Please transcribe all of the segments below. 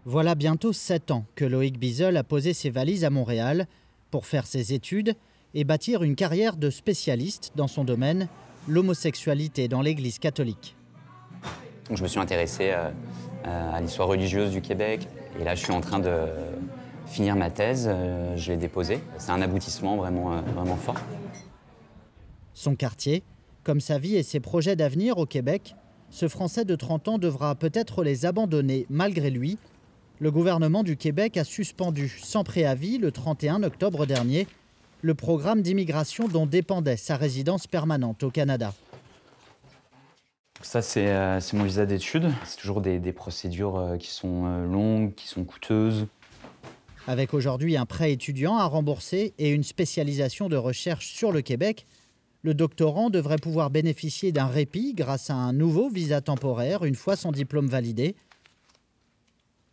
Voilà bientôt 7 ans que Loïc Bizel a posé ses valises à Montréal pour faire ses études et bâtir une carrière de spécialiste dans son domaine, l'homosexualité dans l'Église catholique. Je me suis intéressé à l'histoire religieuse du Québec et là je suis en train de finir ma thèse, je l'ai déposée. C'est un aboutissement vraiment fort. Son quartier, comme sa vie et ses projets d'avenir au Québec, ce Français de 30 ans devra peut-être les abandonner malgré lui. Le gouvernement du Québec a suspendu sans préavis le 31 octobre dernier le programme d'immigration dont dépendait sa résidence permanente au Canada. Ça, c'est mon visa d'études. C'est toujours des procédures qui sont longues, qui sont coûteuses. Avec aujourd'hui un prêt étudiant à rembourser et une spécialisation de recherche sur le Québec, le doctorant devrait pouvoir bénéficier d'un répit grâce à un nouveau visa temporaire une fois son diplôme validé.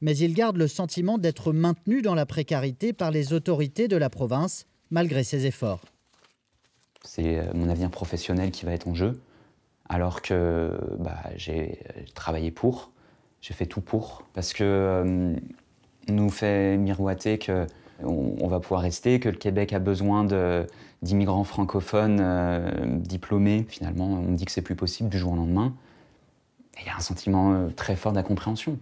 Mais il garde le sentiment d'être maintenu dans la précarité par les autorités de la province, malgré ses efforts. C'est mon avenir professionnel qui va être en jeu, alors que j'ai travaillé pour, j'ai fait tout pour, parce que on nous fait miroiter qu'on va pouvoir rester, que le Québec a besoin d'immigrants francophones diplômés. Finalement, on dit que c'est plus possible du jour au lendemain. Il y a un sentiment très fort d'incompréhension.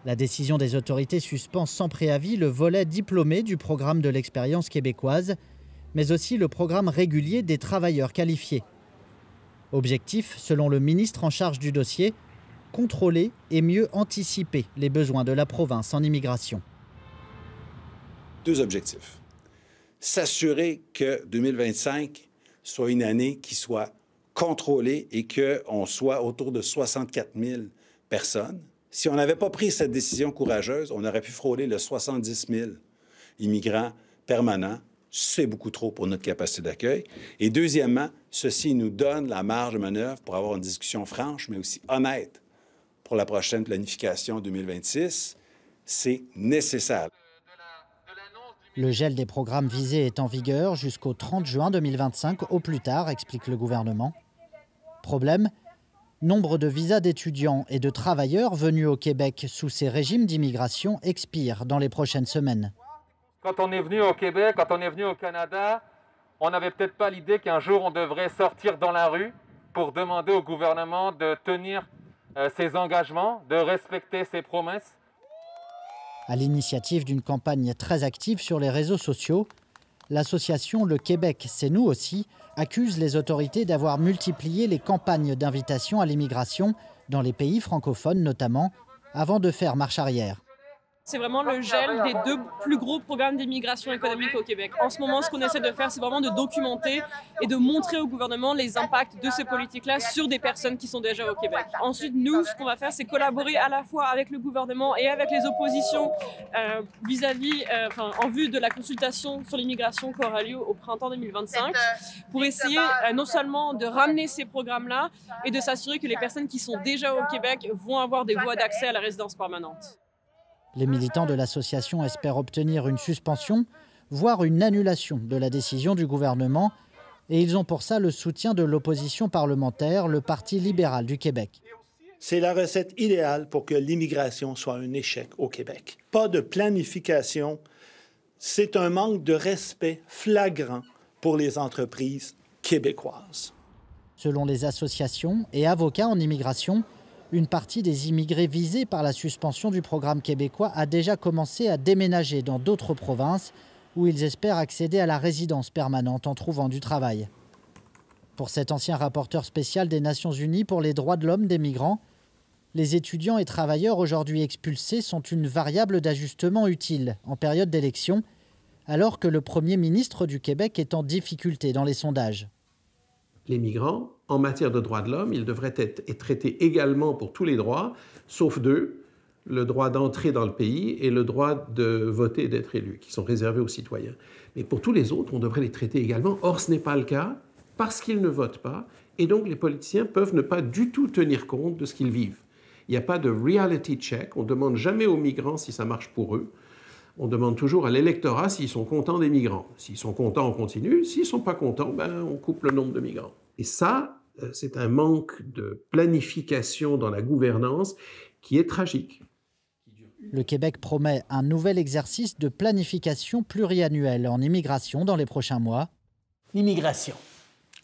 La décision des autorités suspend sans préavis le volet diplômé du programme de l'expérience québécoise, mais aussi le programme régulier des travailleurs qualifiés. Objectif, selon le ministre en charge du dossier, contrôler et mieux anticiper les besoins de la province en immigration. Deux objectifs. S'assurer que 2025 soit une année qui soit contrôlée et qu'on soit autour de 64 000 personnes. Si on n'avait pas pris cette décision courageuse, on aurait pu frôler le 70 000 immigrants permanents. C'est beaucoup trop pour notre capacité d'accueil. Et deuxièmement, ceci nous donne la marge de manœuvre pour avoir une discussion franche, mais aussi honnête pour la prochaine planification 2026. C'est nécessaire. Le gel des programmes visés est en vigueur jusqu'au 30 juin 2025 au plus tard, explique le gouvernement. Problème ? Nombre de visas d'étudiants et de travailleurs venus au Québec sous ces régimes d'immigration expire dans les prochaines semaines. Quand on est venu au Québec, quand on est venu au Canada, on n'avait peut-être pas l'idée qu'un jour on devrait sortir dans la rue pour demander au gouvernement de tenir ses engagements, de respecter ses promesses. À l'initiative d'une campagne très active sur les réseaux sociaux, l'association Le Québec, c'est nous aussi, accuse les autorités d'avoir multiplié les campagnes d'invitation à l'immigration, dans les pays francophones notamment, avant de faire marche arrière. C'est vraiment le gel des deux plus gros programmes d'immigration économique au Québec. En ce moment, ce qu'on essaie de faire, c'est vraiment de documenter et de montrer au gouvernement les impacts de ces politiques-là sur des personnes qui sont déjà au Québec. Ensuite, nous, ce qu'on va faire, c'est collaborer à la fois avec le gouvernement et avec les oppositions en vue de la consultation sur l'immigration qui aura lieu au printemps 2025, pour essayer non seulement de ramener ces programmes-là et de s'assurer que les personnes qui sont déjà au Québec vont avoir des voies d'accès à la résidence permanente. Les militants de l'association espèrent obtenir une suspension, voire une annulation de la décision du gouvernement. Et ils ont pour ça le soutien de l'opposition parlementaire, le Parti libéral du Québec. C'est la recette idéale pour que l'immigration soit un échec au Québec. Pas de planification. C'est un manque de respect flagrant pour les entreprises québécoises. Selon les associations et avocats en immigration, une partie des immigrés visés par la suspension du programme québécois a déjà commencé à déménager dans d'autres provinces où ils espèrent accéder à la résidence permanente en trouvant du travail. Pour cet ancien rapporteur spécial des Nations Unies pour les droits de l'homme des migrants, les étudiants et travailleurs aujourd'hui expulsés sont une variable d'ajustement utile en période d'élection, alors que le Premier ministre du Québec est en difficulté dans les sondages. Les migrants, en matière de droits de l'homme, ils devraient être traités également pour tous les droits, sauf deux, le droit d'entrer dans le pays et le droit de voter et d'être élu, qui sont réservés aux citoyens. Mais pour tous les autres, on devrait les traiter également. Or, ce n'est pas le cas, parce qu'ils ne votent pas, et donc les politiciens peuvent ne pas du tout tenir compte de ce qu'ils vivent. Il n'y a pas de reality check, on ne demande jamais aux migrants si ça marche pour eux. On demande toujours à l'électorat s'ils sont contents des migrants. S'ils sont contents, on continue. S'ils ne sont pas contents, on coupe le nombre de migrants. Et ça, c'est un manque de planification dans la gouvernance qui est tragique. Le Québec promet un nouvel exercice de planification pluriannuelle en immigration dans les prochains mois. L'immigration,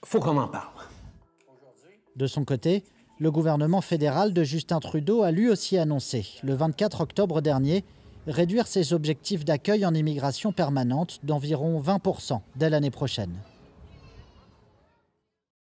faut qu'on en parle. De son côté, le gouvernement fédéral de Justin Trudeau a lui aussi annoncé, le 24 octobre dernier, réduire ses objectifs d'accueil en immigration permanente d'environ 20% dès l'année prochaine.